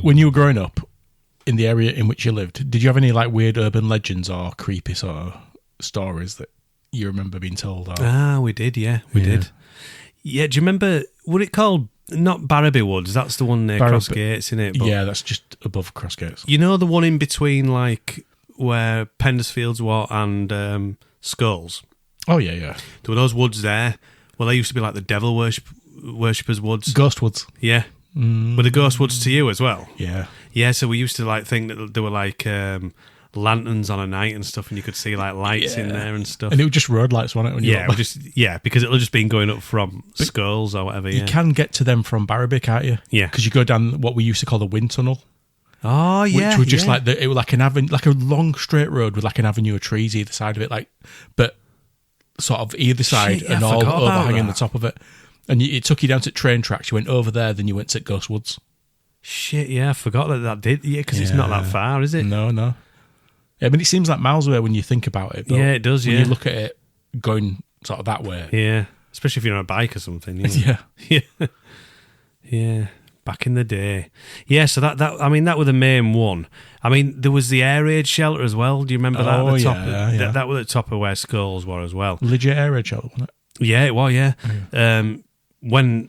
When you were growing up in the area in which you lived, did you have any like weird urban legends or creepy sort of stories that you remember being told? Or? We did, yeah. We did. Yeah, do you remember, what it called? Not Barraby Woods, that's the one near Crossgates, isn't it? But yeah, that's just above Crossgates. you know the one in between, like, where Pendersfields were and Skulls? Oh, yeah, yeah. There were those woods there. Well, they used to be like the devil worshippers' woods. Ghost Woods. Yeah. Were the ghost woods to you as well? Yeah. Yeah, so we used to like think that there were like lanterns on a night and stuff, and you could see like lights in there and stuff. And it was just road lights, wasn't it? When Because it'll just been going up from Skulls or whatever. You can get to them from Barraby, can't you? Yeah. Because you go down what we used to call the wind tunnel. Oh, yeah. Which was just like, it was like an avenue, like a long straight road with like an avenue of trees either side of it, like, but sort of either side and all overhanging the top of it. And it took you down to train tracks. You went over there, then you went to Ghost Woods. Shit, yeah, I forgot that did. Yeah, because it's not that far, is it? No. I mean, it sees like miles away when you think about it. But yeah, it does, when you look at it going sort of that way. Yeah, especially if you're on a bike or something. Yeah. Yeah. Back in the day. Yeah, so that I mean, that was the main one. I mean, there was the air raid shelter as well. Do you remember that? Oh, at the top yeah. That was at the top of where Skulls were as well. Legit air raid shelter, wasn't it? Yeah, it was, yeah. When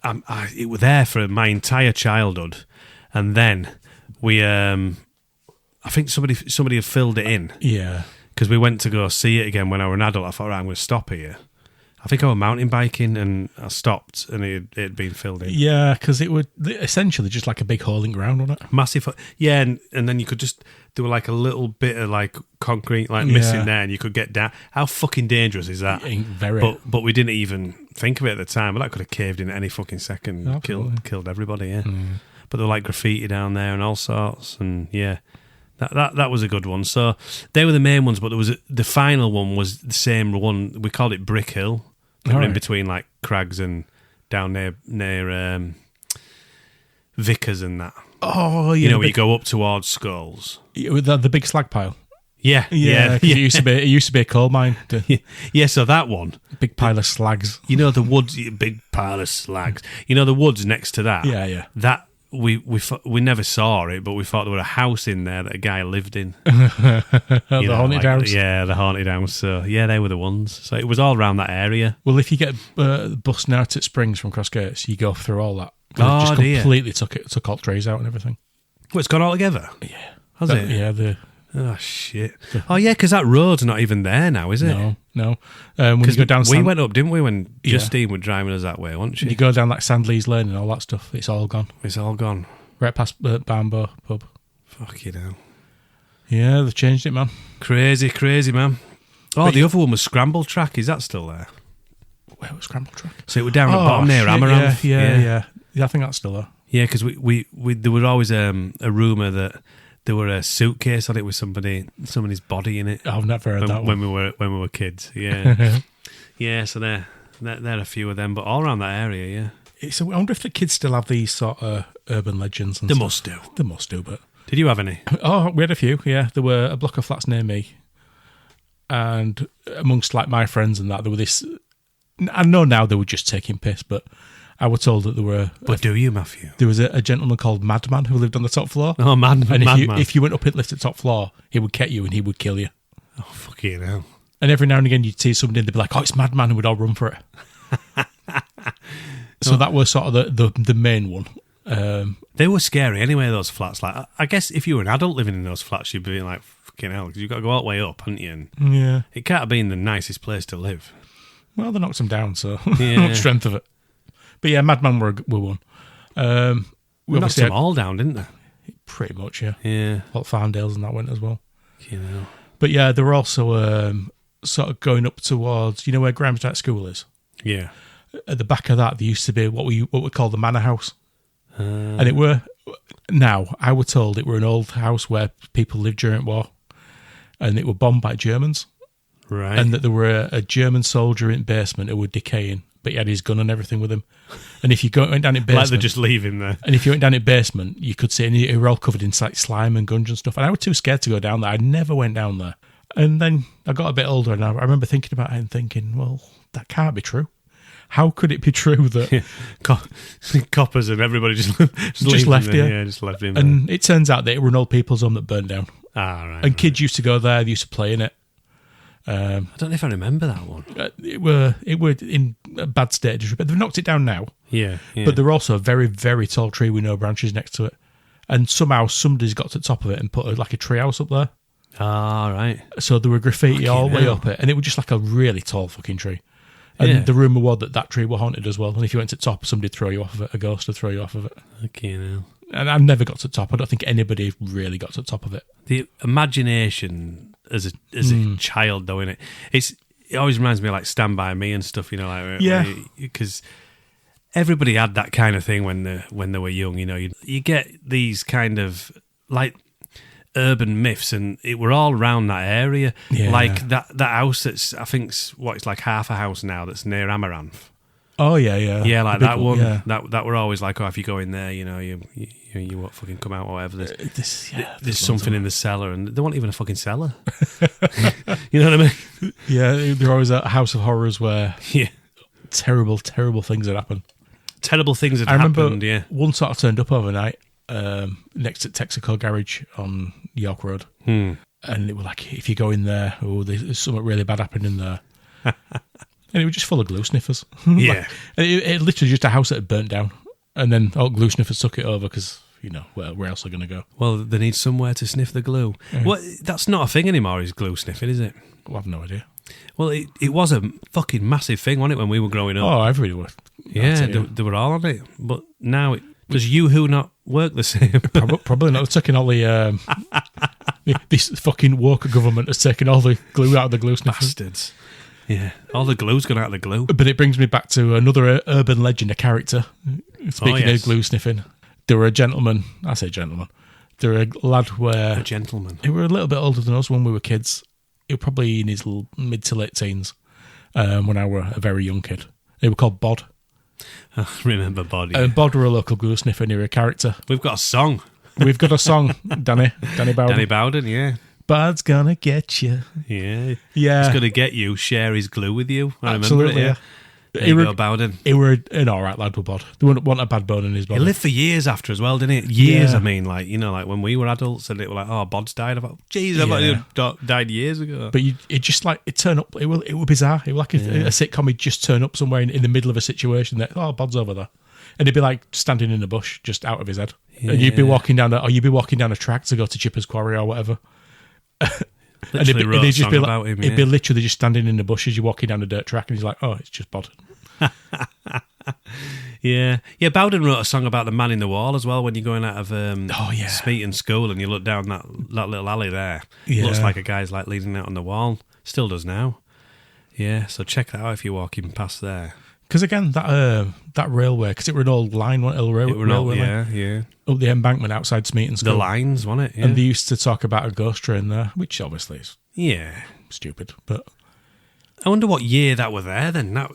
it was there for my entire childhood, and then we, I think somebody had filled it in. Yeah. Because we went to go see it again when I was an adult. I thought, right, I'm going to stop here. I think I was mountain biking and I stopped and it had been filled in. Yeah, because it would essentially just like a big holding ground, wasn't it? Massive. Yeah, and then you could just, there were like a little bit of like concrete like missing there and you could get down. How fucking dangerous is that? Very. But we didn't even think of it at the time. But that could have caved in at any fucking second. Killed everybody, yeah. But there were like graffiti down there and all sorts. And yeah, that was a good one. So they were the main ones, but there was the final one was the same one. We called it Brick Hill. In between like Crags and down near Vickers and that. Oh, yeah. You know, where you go up towards Skulls. With the big slag pile. Yeah. It used to be a coal mine. Yeah, so that one. Big pile of slags. You know the woods, big pile of slags. You know the woods next to that? Yeah. That, we never saw it, but we thought there was a house in there that a guy lived in. The haunted house? Yeah, the haunted house. So, yeah, they were the ones. So it was all around that area. Well, if you get bus now to Springs from Crossgates, you go through all that. Just completely took all the trees out and everything. Well, it's gone all together? Yeah. Has it? Yeah, oh, shit. Oh, yeah, because that road's not even there now, is it? No. When you go down... We went up, didn't we, when Justine was driving us that way, wasn't she? You go down like Sandleys Lane and all that stuff, it's all gone. It's all gone. Right past Bambo pub. Fuck you know. Yeah, they've changed it, man. Crazy, man. Oh, but the other one was Scramble Track. Is that still there? Where was Scramble Track? So it was down at the bottom near Amaranth. Yeah, I think that's still there. Yeah, because we there was always a rumour that there were a suitcase on it with somebody's body in it. I've never heard that when we were kids. Yeah, yeah. So there are a few of them, but all around that area. Yeah. I wonder if the kids still have these sort of urban legends. And they stuff. must do. They must do. But did you have any? Oh, we had a few. Yeah, there were a block of flats near me, and amongst like my friends and that, there were this. I know now they were just taking piss, but I was told that there were... But do you, Matthew? There was a gentleman called Madman who lived on the top floor. Oh, Madman. And if you went up in lift at top floor, he would get you and he would kill you. Oh, fuck you now. And every now and again you'd see somebody and they'd be like, oh, it's Madman, and we'd all run for it. So that was sort of the main one. They were scary anyway, those flats. Like, I guess if you were an adult living in those flats, you'd be like, fucking hell, because you've got to go all the way up, haven't you? And yeah. It can't have been the nicest place to live. Well, they knocked them down, so not strength of it. But yeah, Madman were one. We knocked them all down, didn't they? Pretty much, yeah. Yeah. Like Farndales and that went as well. You know. But yeah, they were also sort of going up towards, you know where Grimesdyke School is? Yeah. At the back of that, there used to be what we call the Manor House. And it were, now, I were told it were an old house where people lived during war. And it were bombed by Germans. Right. And that there were a German soldier in the basement who was decaying, but he had his gun and everything with him. And if you went down in basement... like they just leave him there. And if you went down in basement, you could see, and they were all covered in like slime and gunge and stuff. And I was too scared to go down there. I never went down there. And then I got a bit older, and I remember thinking about it and thinking, well, that can't be true. how could it be true that coppers and everybody just left him here? Yeah, just left him. And it turns out that it were an old people's home that burned down. Ah, right. And kids used to go there. They used to play in it. I don't know if I remember that one. It were in a bad state of disrepair. They've knocked it down now. Yeah. But there were also a very, very tall tree with no branches next to it. And somehow somebody's got to the top of it and put like a tree house up there. Ah, right. So there were graffiti all the way up it. And it was just like a really tall fucking tree. And the rumour was that tree were haunted as well. And if you went to the top, somebody'd throw you off of it. A ghost would throw you off of it. Okay, And I've never got to the top. I don't think anybody really got to the top of it. The imagination as a child, though, innit? It always reminds me of like Stand By Me and stuff, you know, like because everybody had that kind of thing when they were young, you know. You get these kind of like urban myths, and it were all around that area. Yeah. Like that house that's I think's it's like half a house now that's near Amaranth. Oh yeah. Yeah, like that one. Yeah. That were always like, oh, if you go in there, you know, you won't fucking come out or whatever. There's something in the cellar, and they weren't even a fucking cellar. You know what I mean? Yeah, there always a house of horrors where terrible things had happened. Terrible things had happened. I remember one sort of turned up overnight next to Texaco Garage on York Road, and it was like, if you go in there, there's something really bad happening there. And it was just full of glue sniffers. Yeah. It literally just a house that had burnt down. And then glue sniffers took it over because, you know, where else are they going to go? Well, they need somewhere to sniff the glue. Well, that's not a thing anymore, is glue sniffing, is it? Well, I've no idea. Well, it was a fucking massive thing, wasn't it, when we were growing up? Oh, everybody were. Yeah, they were all on it. But now, does Yoo-Hoo not work the same? Probably not. They're taking all the... this fucking woke government has taken all the glue out of the glue sniffers. Bastards. Yeah, all the glue's gone out of the glue. But it brings me back to another urban legend, a character. Speaking of glue sniffing, there were a gentleman. I say gentleman. There were a lad a gentleman. He were a little bit older than us when we were kids. He was probably in his mid to late teens when I were a very young kid. They were called Bod. I remember Bod. And Bod were a local glue sniffer, and he were a character. We've got a song. We've got a song, Danny Bowden. Danny Bowden, yeah. Bod's gonna get you. Yeah. Yeah. He's gonna get you, share his glue with you. I Absolutely, remember it, yeah. There you go, Bowden. He were an alright lad with Bod. They wouldn't want a bad bone in his body. He lived for years after as well, didn't he? Years, I mean, like, you know, like when we were adults and it were like, oh, Bod's died. I thought, jeez, I thought he died years ago. But it just like, it turned up, it was bizarre. It was like a sitcom, he'd just turn up somewhere in the middle of a situation that, oh, Bod's over there. And he'd be like standing in a bush just out of his head. Yeah. And you'd be walking down a track to go to Chipper's Quarry or whatever. And he'd be literally just standing in the bush as you're walking down a dirt track, and he's like, "Oh, it's just Bod." Yeah. Bowden wrote a song about the man in the wall as well. When you're going out of Smeaton School and you look down that little alley there, it looks like a guy's like leaning out on the wall. Still does now. Yeah. So check that out if you're walking past there. Because again, that railway, because it were an old line, railway line. Up the embankment outside Smeaton School. The lines, wasn't it? Yeah. And they used to talk about a ghost train there, which obviously is stupid. But I wonder what year that were there then.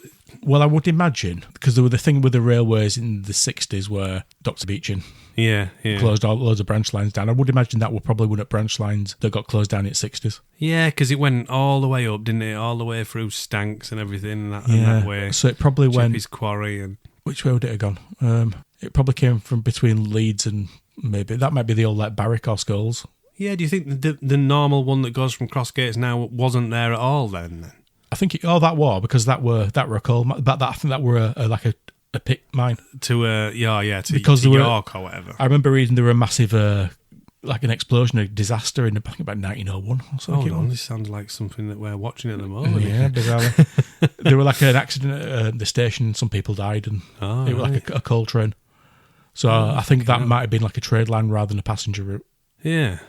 Well, I would imagine, because there were the thing with the railways in the 60s where Dr. Beeching closed all loads of branch lines down. I would imagine that were probably one of branch lines that got closed down in the 60s. Yeah, because it went all the way up, didn't it? All the way through Stanks and everything and that way. So it probably went... Chippy's Quarry and... Which way would it have gone? It probably came from between Leeds and maybe... That might be the old like Barrack or Skulls. Yeah, do you think the normal one that goes from Crossgates now wasn't there at all then? I think that were because that were a coal, but I think that were a pit mine to York or whatever. I remember reading there were a massive like an explosion, a disaster in about 1901 or something. Hold on, this sounds like something that we're watching at the moment. Yeah, bizarrely. There were like an accident at the station. Some people died, and it was like a coal train. So I think that might have been like a trade line rather than a passenger route. Yeah.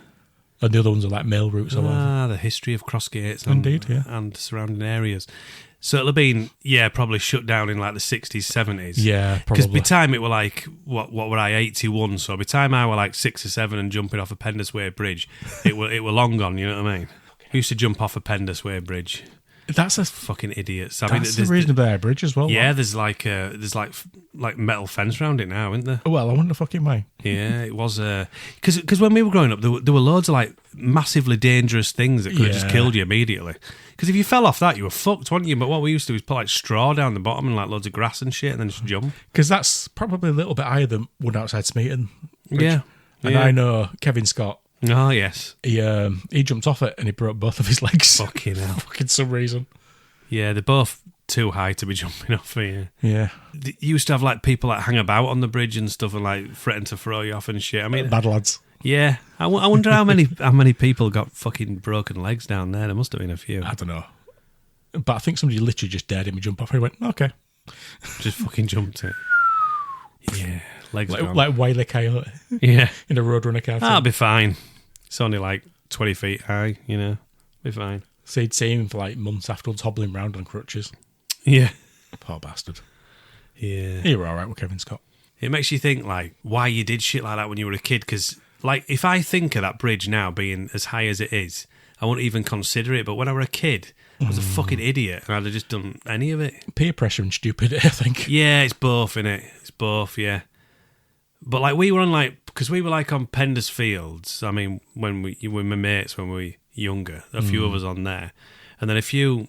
And the other ones are like mail routes or whatever. The history of Crossgates and surrounding areas. So it'll have been, probably shut down in like the 60s, 70s. Yeah, probably. Because by the time it were like, what were I, 81? So by the time I were like 6 or 7 and jumping off a Pendlesway Bridge, it were long gone, you know what I mean? I used to jump off a Pendlesway Bridge. That's a fucking idiots. That's a reasonable air bridge as well. Yeah, there's like metal fence around it now, isn't there? Well, I wonder fucking why. Yeah, it was because when we were growing up, there were loads of like massively dangerous things that could have just killed you immediately. Because if you fell off that, you were fucked, weren't you? But what we used to do is put like straw down the bottom and like loads of grass and shit, and then just jump. Because that's probably a little bit higher than one outside Smeaton. Yeah, and I know Kevin Scott. Oh yes, he jumped off it and he broke both of his legs. Fucking hell, fucking some reason. Yeah, they're both too high to be jumping off here. Yeah. You used to have like people that hang about on the bridge and stuff and like threaten to throw you off and shit. I mean, bad lads. Yeah, I wonder how many people got fucking broken legs down there. There must have been a few. I don't know, but I think somebody literally just dared him to jump off. He went, okay, just fucking jumped it. Yeah, legs like Wile E. Coyote. Yeah, in a Roadrunner cartoon. I'll be fine. It's only like 20 feet high. Be fine. So he'd see him for like months afterwards, hobbling around on crutches. Yeah, poor bastard. Yeah, you were all right with Kevin Scott. It makes you think like why you did shit like that when you were a kid. Because like if I think of that bridge now being as high as it is, I won't even consider it. But when I was a kid, I was a fucking idiot, and I'd have just done any of it. Peer pressure and stupidity, I think. Yeah, it's both, innit? It's both, yeah. But like we were on like because we were like on Penders Fields. I mean, when we were my mates when we were younger, a few of us on there, and then a few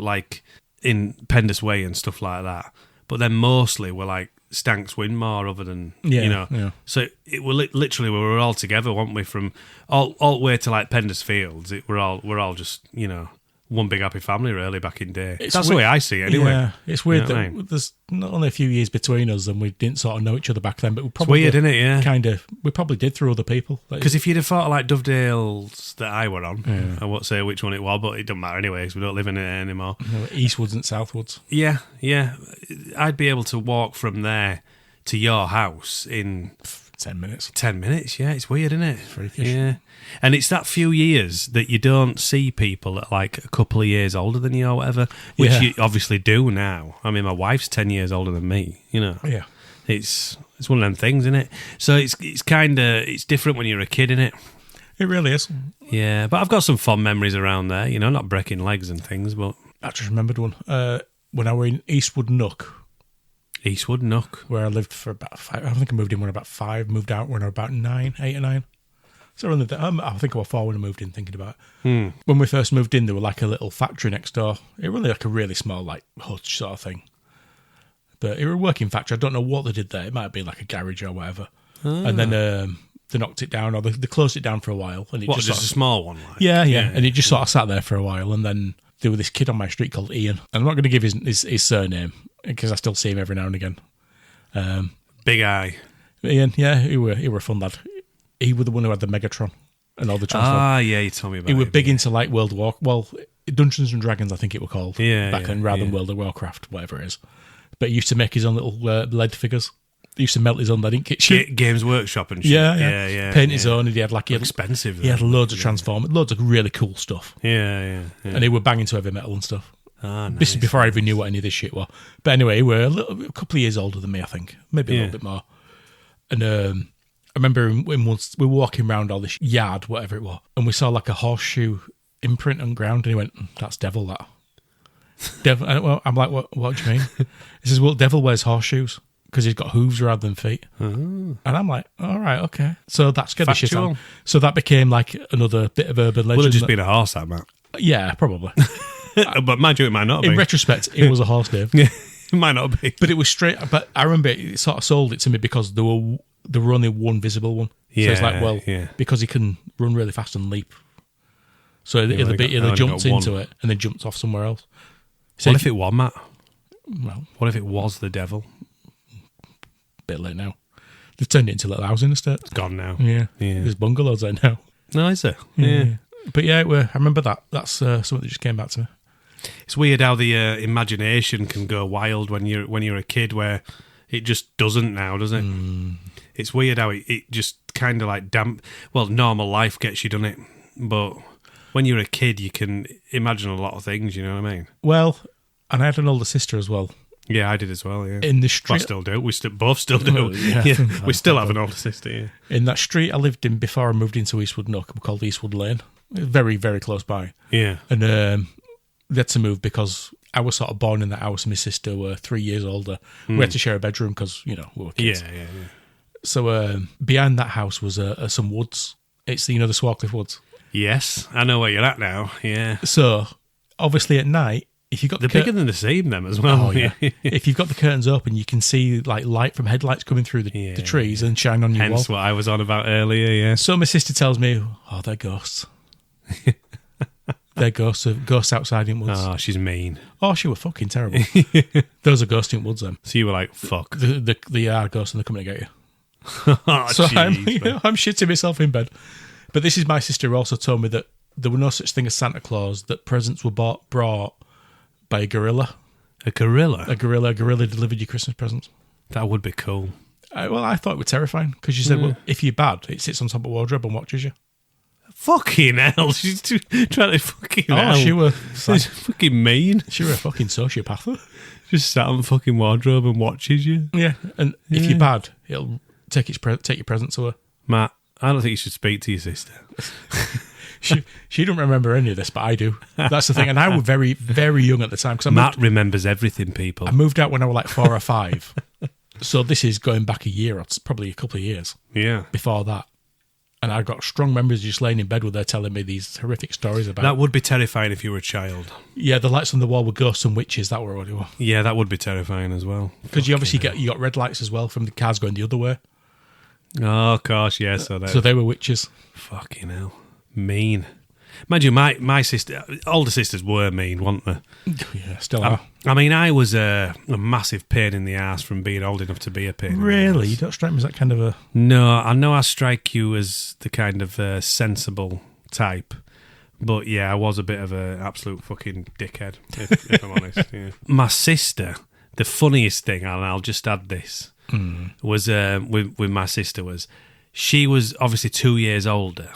like in Penders Way and stuff like that. But then mostly we're like Stanks Winmore, other than Yeah. So it were literally we were all together, weren't we? From all the way to like Penders Fields, we're all just one big happy family really back in day. That's the way I see it anyway. Yeah, it's weird that there's not only a few years between us and we didn't sort of know each other back then, but we probably it's weird, isn't it? Yeah, we probably did through other people. Because if you'd have thought of like Dovedale's that I were on, I won't say which one it was, but it doesn't matter anyway because we don't live in it anymore. No, Eastwoods and Southwoods. Yeah. I'd be able to walk from there to your house in 10 minutes. 10 minutes, yeah. It's weird, isn't it? Freakish. Yeah. And it's that few years that you don't see people that like a couple of years older than you or whatever, which you obviously do now. I mean, my wife's 10 years older than me, Yeah. It's one of them things, isn't it? So it's kind of, it's different when you're a kid, isn't it? It really is. Yeah, but I've got some fond memories around there, not breaking legs and things, but... I just remembered one. When I were in Eastwood Nook. Eastwood Nook? Where I lived for about 5. I think I moved in when I was about 5, moved out when I was about 8 or 9. So I think I was 4 when I moved in, thinking about it. When we first moved in, there was like a little factory next door. It was like a really small like hutch sort of thing. But it was a working factory. I don't know what they did there. It might be like a garage or whatever. And then they knocked it down, or they closed it down for a while. And it just a small one? Like? Yeah. And it just sort of sat there for a while. And then there was this kid on my street called Ian. And I'm not going to give his surname because I still see him every now and again. Big Eye. Ian, yeah, he were a fun lad. He was the one who had the Megatron and all the Transformers. Ah, yeah, you told me about it. He was big into like Dungeons and Dragons, I think it was called. Back then, rather than World of Warcraft, whatever it is. But he used to make his own little lead figures. He used to melt his own lead ink shit. Games Workshop and shit. Yeah. Paint his own, and he had expensive. He had loads of Transformers, loads of really cool stuff. Yeah. And he were banging to heavy metal and stuff. Ah, nice. This is before I even knew what any of this shit was. But anyway, he were a couple of years older than me, I think. Maybe a little bit more. And I remember once we were walking around all this yard, whatever it was, and we saw like a horseshoe imprint on ground, and he went, "That's Devil, that." Devil. I'm like, what do you mean? He says, "Well, Devil wears horseshoes because he's got hooves rather than feet." And I'm like, all right, okay. So that scared the shit out. So that became like another bit of urban legend. Would have just been a horse, that, Matt. Yeah, probably. But mind you, it might not be. In retrospect, it was a horse, Dave. Yeah, it might not be. But it was straight. But I remember it sort of sold it to me because there were only one visible one. So it's like, because he can run really fast and leap. So either jumped into it and then jumped off somewhere else. So what if it was, Matt? Well, what if it was the Devil? Bit late now. They've turned it into a little housing estate. It's gone now. Yeah. There's bungalows there now. No, is there? Yeah. But yeah, I remember that. That's something that just came back to me. It's weird how the imagination can go wild when you're a kid, where it just doesn't now, does it? It's weird how it just kind of like normal life gets you, doesn't it? But when you're a kid, you can imagine a lot of things, you know what I mean? Well, and I had an older sister as well. Yeah, I did as well, yeah. In the street... I still do. We both still do. We still have an older sister, yeah. In that street I lived in before I moved into Eastwood Nook, called Eastwood Lane. Very, very close by. Yeah. And they had to move because I was sort of born in that house. My sister were 3 years older. We had to share a bedroom because, we were kids. Yeah. So behind that house was some woods. It's, the Swarcliffe Woods. Yes, I know where you're at now, yeah. So, obviously at night, if you've got They're bigger than the same, them, as well. Oh, yeah. If you've got the curtains open, you can see like light from headlights coming through the trees and shine on your wall. Hence what I was on about earlier, yeah. So my sister tells me, oh, they're ghosts. They're ghosts outside in woods. Oh, she's mean. Oh, she were fucking terrible. Those are ghosts in woods, then. So you were like, fuck. They are ghosts and they're coming to get you. Oh, so geez, I'm shitting myself in bed. But this is my sister who also told me that there were no such thing as Santa Claus, that presents were brought by a gorilla. A gorilla? A gorilla delivered your Christmas presents. That would be cool. I thought it was terrifying, because she said, well, if you're bad, it sits on top of a wardrobe and watches you. Fucking hell. She's trying to fucking hell. Oh, she was fucking mean. She was a fucking sociopath. Just sat on the fucking wardrobe and watches you. Yeah, and if you're bad, it'll take your presents away. Matt, I don't think you should speak to your sister. She don't remember any of this, but I do. That's the thing. And I was very, very young at the time. Matt remembers everything, people. I moved out when I was like 4 or 5. So this is going back a year, or probably a couple of years. Yeah. Before that. And I've got strong memories of just laying in bed with her telling me these horrific stories about... That would be terrifying if you were a child. Yeah, the lights on the wall were ghosts and witches. That were what it was. Yeah, that would be terrifying as well. Because you obviously you got red lights as well from the cars going the other way. Oh, of course, yeah. So they were witches. Fucking hell. Mean. Mind you, my sister, older sisters were mean, weren't they? Yeah, still are. I mean, I was a massive pain in the ass from being old enough to be a pain in the Really? ass. You don't strike me as that kind of a... No, I know I strike you as the kind of sensible type. But yeah, I was a bit of an absolute fucking dickhead, if I'm honest. Yeah. My sister, the funniest thing, and I'll just add this, was with my sister was... She was obviously 2 years older,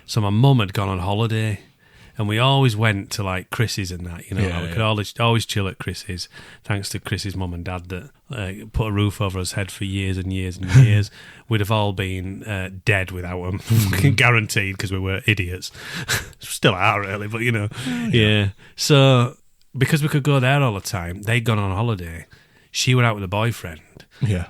so my mum had gone on holiday, and we always went to like Chris's and that, we could always chill at Chris's, thanks to Chris's mum and dad that put a roof over us head for years and years and years. We'd have all been dead without them, guaranteed, because we were idiots. Still are, really, but yeah. So, because we could go there all the time, they'd gone on holiday. She went out with a boyfriend. Yeah.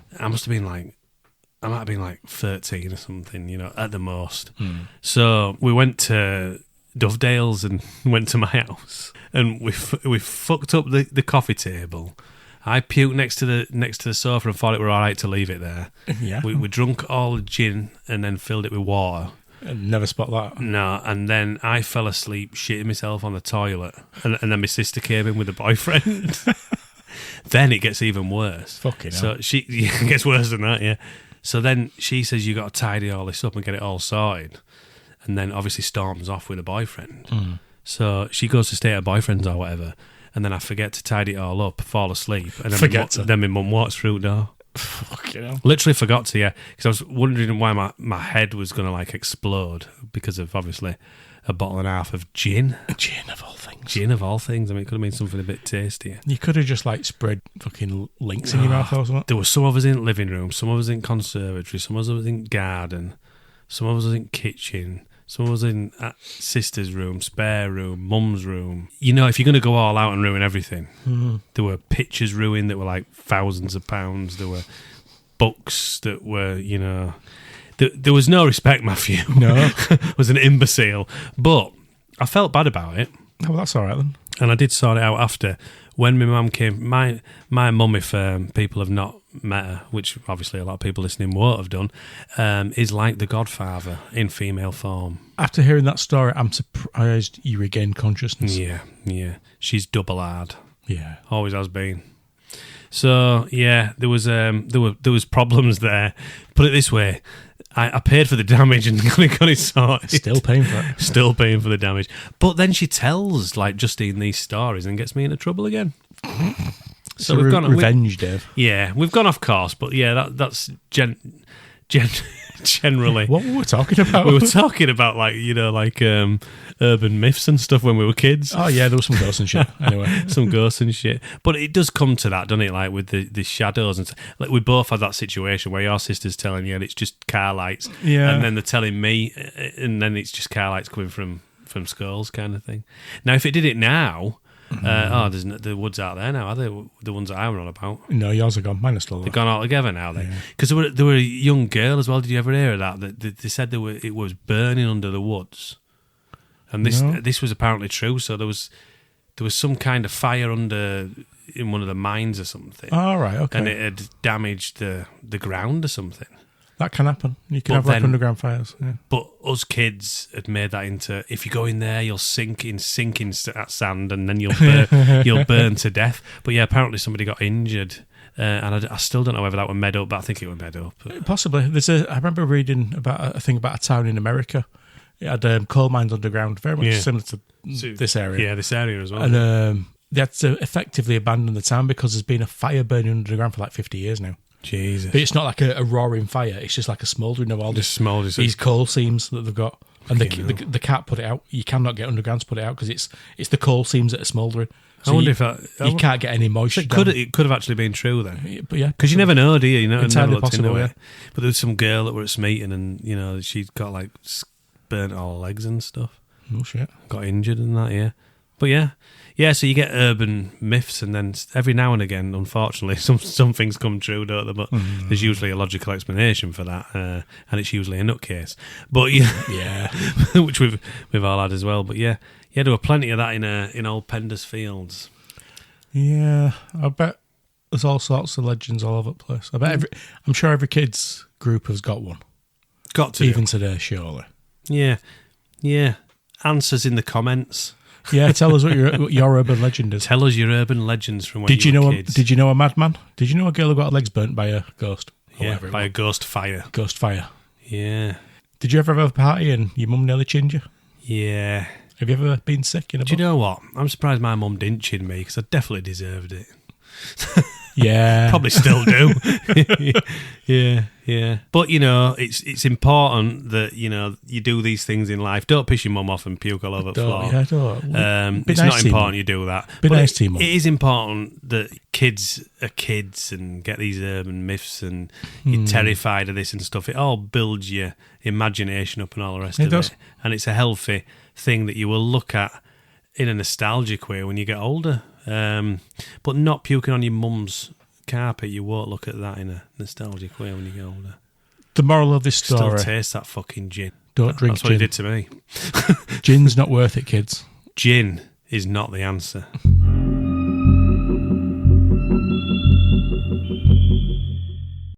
I might have been like 13 or something, at the most. So we went to Dovedale's and went to my house, and we fucked up the coffee table. I puked next to the sofa and thought it were all right to leave it there. Yeah. We drunk all the gin and then filled it with water. I'd never spot that. No, and then I fell asleep shitting myself on the toilet, and then my sister came in with a boyfriend. Then it gets even worse. Fucking hell. So it gets worse than that, yeah. So then she says, you got to tidy all this up and get it all sorted. And then obviously storms off with a boyfriend. So she goes to stay at her boyfriend's or whatever. And then I forget to tidy it all up, fall asleep. And then my mum walks through the door. Fucking hell. Literally forgot to, yeah. Because I was wondering why my head was going to like explode. Because of obviously a bottle and a half of gin. Gin of all things. Gin of all things. I mean, it could have been something a bit tastier. You could have just like spread fucking links in your mouth or something. There were some of us in living room, some of us in conservatory, some of us in garden, some of us in kitchen, some of us in sister's room, spare room, mum's room. If you're going to go all out and ruin everything, there were pictures ruined that were like thousands of pounds. There were books that were, There was no respect, Matthew. No. Was an imbecile. But I felt bad about it. Oh, well, that's all right then. And I did sort it out after. When my mum came, my mum, if people have not met her, which obviously a lot of people listening won't have done, is like the Godfather in female form. After hearing that story, I'm surprised you regained consciousness. Yeah. She's double hard. Yeah. Always has been. So, yeah, there was problems there. Put it this way. I paid for the damage and got it sorted. Still paying for it. Still paying for the damage. But then she tells, like, Justine these stories and gets me into trouble again. So we've gone revenge, Dave. Yeah, we've gone off course, but yeah, that's generally. What were we talking about? We were talking about, like, urban myths and stuff when we were kids. Oh, yeah, there was some ghosts and shit. Anyway. Some ghosts and shit. But it does come to that, doesn't it? Like, with the shadows. And like, we both had that situation where your sister's telling you and it's just car lights. Yeah. And then they're telling me, and then it's just car lights coming from skulls kind of thing. Now, if it did it now, There's the woods out there now, are they? The ones that I were on about. No, yours are gone. Mine are still there. They've gone all together now, because there were a young girl as well. Did you ever hear of that? They said it was burning under the woods, and this was apparently true. So there was some kind of fire in one of the mines or something. Oh, right, okay. And it had damaged the ground or something. That can happen. You can have underground fires. Yeah. But us kids had made that into, if you go in there, you'll sink in that sand, and then you'll burn to death. But yeah, apparently somebody got injured, and I still don't know whether that was made up, but I think it was made up. Possibly. I remember reading about a thing about a town in America. It had coal mines underground, very much similar to this area. Yeah, this area as well. And they had to effectively abandon the town because there's been a fire burning underground for like 50 years now. Jesus. But it's not like a roaring fire, it's just like a smouldering of all these coal seams that they've got. And they can't put it out. You cannot get underground to put it out because it's the coal seams that are smouldering. So I wonder if you can't get any moisture. It could have actually been true then. But yeah, because you never know, do you? You know, entirely possible. Yeah. But there was some girl that were at Smeaton, and she'd got like burnt all her legs and stuff. Oh shit! Got injured and that. Yeah, but yeah. So you get urban myths, and then every now and again, unfortunately, some things come true, don't they? But there's usually a logical explanation for that, and it's usually a nutcase. But yeah, which we've all had as well. But yeah, there were plenty of that in old Penders Fields. Yeah, I bet there's all sorts of legends all over the place. I'm sure every kid's group has got one. Got to even today, surely. Yeah. Answers in the comments. Yeah, tell us what your urban legend is. Tell us your urban legends from when you were kids. Did you know a madman? Did you know a girl who got her legs burnt by a ghost? Yeah, by a ghost fire. Ghost fire. Yeah. Did you ever have a party and your mum nearly chinned you? Yeah. Have you ever been sick in a Do you know what? I'm surprised my mum didn't chin me because I definitely deserved it. Yeah. Probably still do. Yeah. But, it's important that, you do these things in life. Don't piss your mum off and puke all over the floor. Yeah, don't. It's nice not important you do that. Be but nice to your mum. It is important that kids are kids and get these urban myths and you're terrified of this and stuff. It all builds your imagination up and all the rest of it. And it's a healthy thing that you will look at in a nostalgic way when you get older. But not puking on your mum's carpet, you won't look at that in a nostalgic way when you get older. The moral of this story: still taste that fucking gin. Don't drink That's gin. what he did to me. Gin's not worth it, kids. Gin is not the answer.